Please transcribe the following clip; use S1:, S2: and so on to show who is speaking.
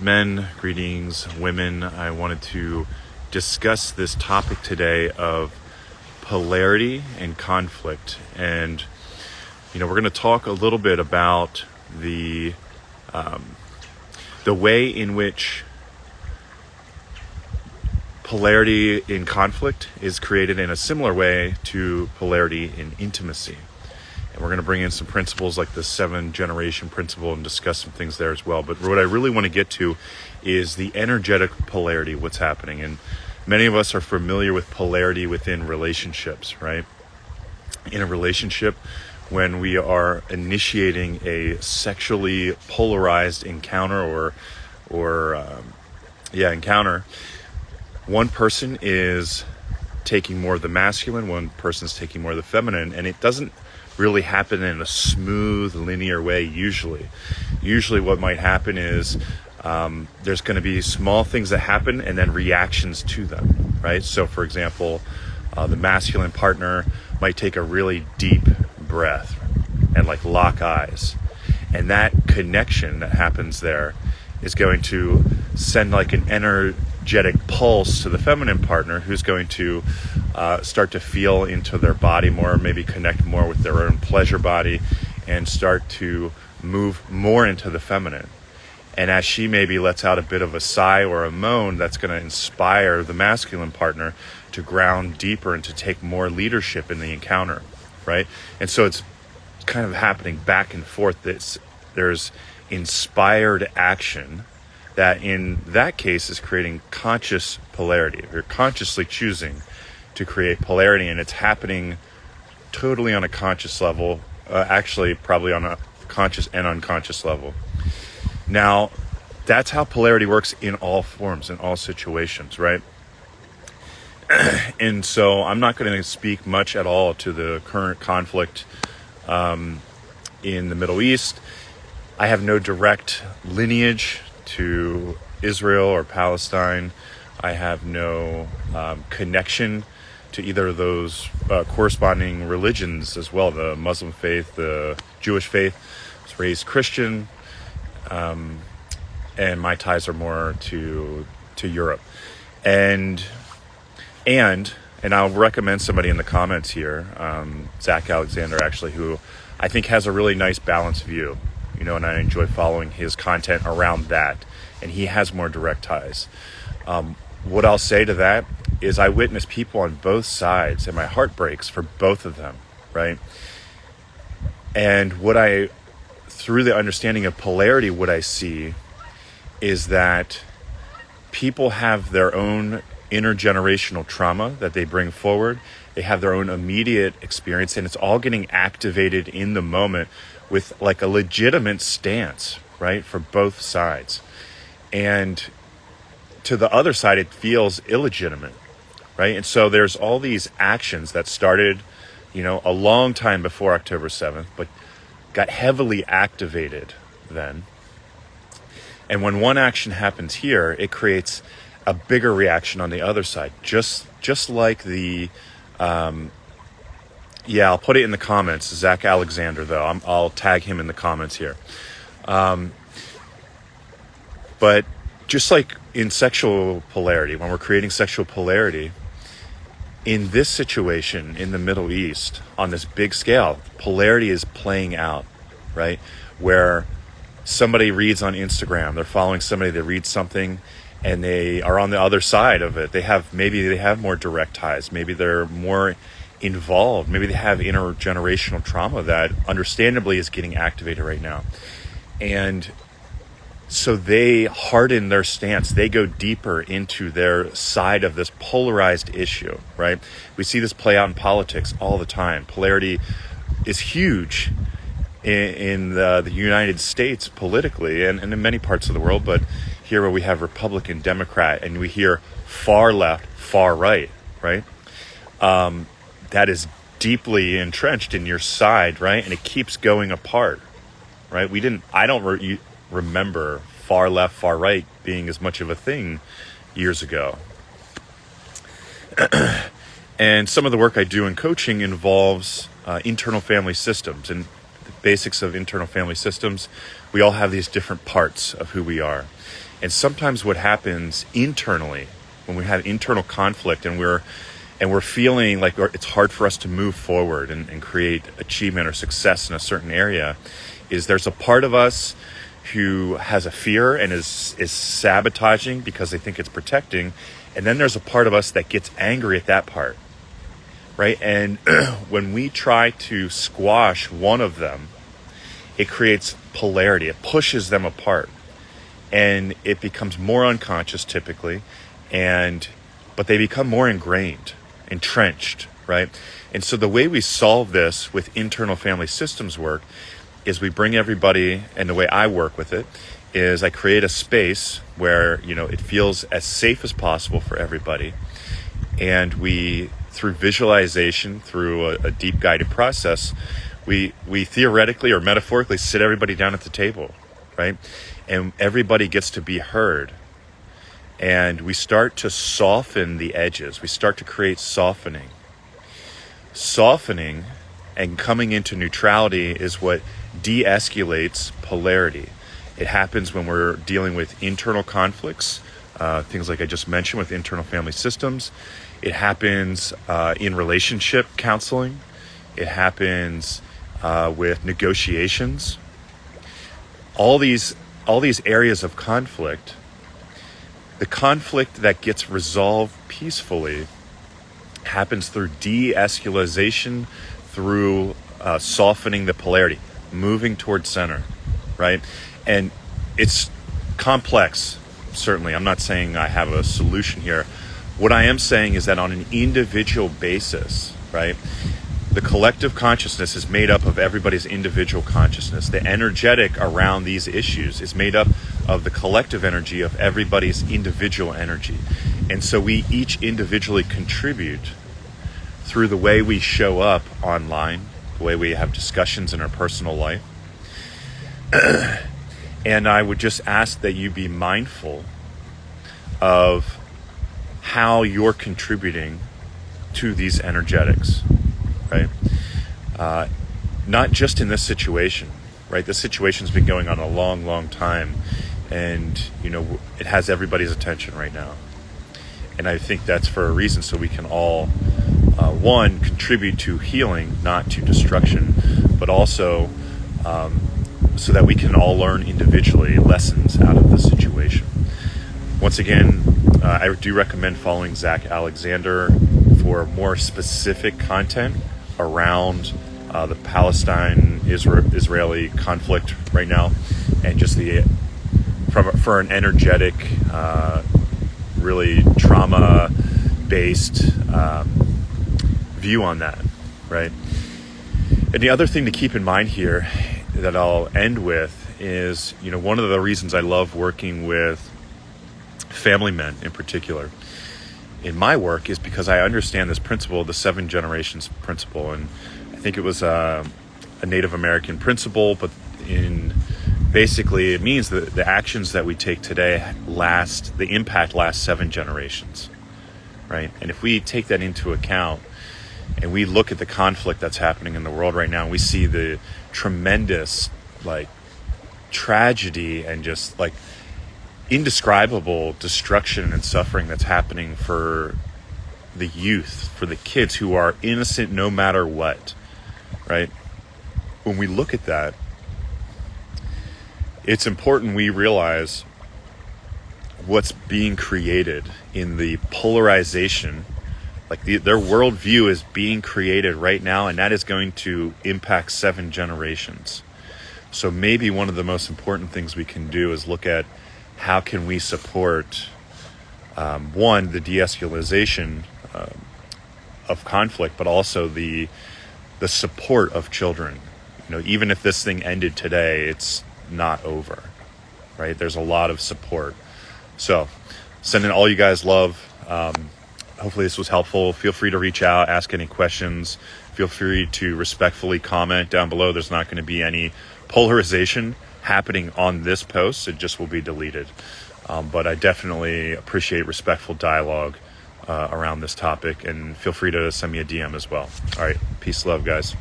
S1: Men, greetings, women. I wanted to discuss this topic today of polarity and conflict. And, we're going to talk a little bit about the way in which polarity in conflict is created in a similar way to polarity in intimacy. And we're going to bring in some principles like the 7-generation principle and discuss some things there as well. But what I really want to get to is the energetic polarity, what's happening. And many of us are familiar with polarity within relationships, right? In a relationship, when we are initiating a sexually polarized encounter encounter, one person is taking more of the masculine, one person's taking more of the feminine, and it doesn't really happen in a smooth, linear way usually. Usually what might happen is there's going to be small things that happen and then reactions to them, right? So for example, the masculine partner might take a really deep breath and lock eyes. And that connection that happens there is going to send an energetic pulse to the feminine partner, who's going to start to feel into their body more, maybe connect more with their own pleasure body, and start to move more into the feminine. And as she maybe lets out a bit of a sigh or a moan, that's going to inspire the masculine partner to ground deeper and to take more leadership in the encounter, right? And so it's kind of happening back and forth. There's inspired action that in that case is creating conscious polarity. You're consciously choosing to create polarity, and it's happening totally on a conscious level, actually probably on a conscious and unconscious level. Now, that's how polarity works in all forms, in all situations, right? And so I'm not going to speak much at all to the current conflict in the Middle East. I have no direct lineage to Israel or Palestine. I have no connection to either of those corresponding religions as well, the Muslim faith, the Jewish faith. I was raised Christian, and my ties are more to Europe. And I'll recommend somebody in the comments here, Zach Alexander, actually, who I think has a really nice balanced view, and I enjoy following his content around that. And he has more direct ties. What I'll say to that is I witness people on both sides, and my heart breaks for both of them, right? And through the understanding of polarity, what I see is that people have their own intergenerational trauma that they bring forward. They have their own immediate experience, and it's all getting activated in the moment with a legitimate stance, right, for both sides. And to the other side, it feels illegitimate, right? And so there's all these actions that started, a long time before October 7th, but got heavily activated then. And when one action happens here, it creates a bigger reaction on the other side. Just like the, I'll put it in the comments, Zach Alexander, though. I'll tag him in the comments here. But just like in sexual polarity, when we're creating sexual polarity, in this situation in the Middle East, on this big scale, polarity is playing out, right? Where somebody reads on Instagram, they're following somebody that reads something, and they are on the other side of it. They have more direct ties. Maybe they're more involved. Maybe they have intergenerational trauma that understandably is getting activated right now. And so they harden their stance. They go deeper into their side of this polarized issue, right? We see this play out in politics all the time. Polarity is huge in the United States politically and in many parts of the world, but here where we have Republican, Democrat, and we hear far left, far right, right? That is deeply entrenched in your side, right? And it keeps going apart, right? I don't remember far left, far right being as much of a thing years ago. And some of the work I do in coaching involves internal family systems. And the basics of internal family systems, we all have these different parts of who we are. And sometimes what happens internally, when we have internal conflict and we're feeling like it's hard for us to move forward and create achievement or success in a certain area, is there's a part of us who has a fear and is sabotaging because they think it's protecting. And then there's a part of us that gets angry at that part, right? And when we try to squash one of them, it creates polarity. It pushes them apart. And it becomes more unconscious typically, but they become more ingrained, entrenched, right? And so the way we solve this with internal family systems work is we bring everybody, and the way I work with it is I create a space where, it feels as safe as possible for everybody. And we, through visualization, through a deep guided process, we theoretically or metaphorically sit everybody down at the table, right? And everybody gets to be heard. And we start to soften the edges. We start to create softening. Softening and coming into neutrality is what de-escalates polarity. It happens when we're dealing with internal conflicts, things like I just mentioned with internal family systems. It happens in relationship counseling. It happens with negotiations. All these areas of conflict, the conflict that gets resolved peacefully happens through de-escalation, through softening the polarity, moving towards center, right? And it's complex, certainly. I'm not saying I have a solution here. What I am saying is that on an individual basis, right, the collective consciousness is made up of everybody's individual consciousness. The energetic around these issues is made up of the collective energy of everybody's individual energy. And so we each individually contribute through the way we show up online, the way we have discussions in our personal life. And I would just ask that you be mindful of how you're contributing to these energetics, right? Not just in this situation, right? This situation's been going on a long, long time, and it has everybody's attention right now. And I think that's for a reason, so we can all, one, contribute to healing, not to destruction, but also so that we can all learn individually lessons out of the situation. Once again, I do recommend following Zach Alexander for more specific content around the Palestine-Israeli conflict right now, and just for an energetic, really trauma-based view on that, right? And the other thing to keep in mind here that I'll end with is, one of the reasons I love working with family men in particular in my work is because I understand this principle, the 7 generations principle. And I think it was a Native American principle, but basically it means that the actions that we take today the impact lasts 7 generations, right? And if we take that into account and we look at the conflict that's happening in the world right now, and we see the tremendous tragedy and just indescribable destruction and suffering that's happening for the youth, for the kids who are innocent no matter what, right? When we look at that, it's important we realize what's being created in the polarization. Their worldview is being created right now, and that is going to impact 7 generations. So maybe one of the most important things we can do is look at how can we support, one, the de-escalation of conflict, but also the support of children. Even if this thing ended today, it's not over, right? There's a lot of support. So sending all you guys love. Hopefully this was helpful. Feel free to reach out, ask any questions. Feel free to respectfully comment down below. There's not going to be any polarization happening on this post. It just will be deleted. But I definitely appreciate respectful dialogue around this topic, and feel free to send me a DM as well. All right. Peace, love, guys.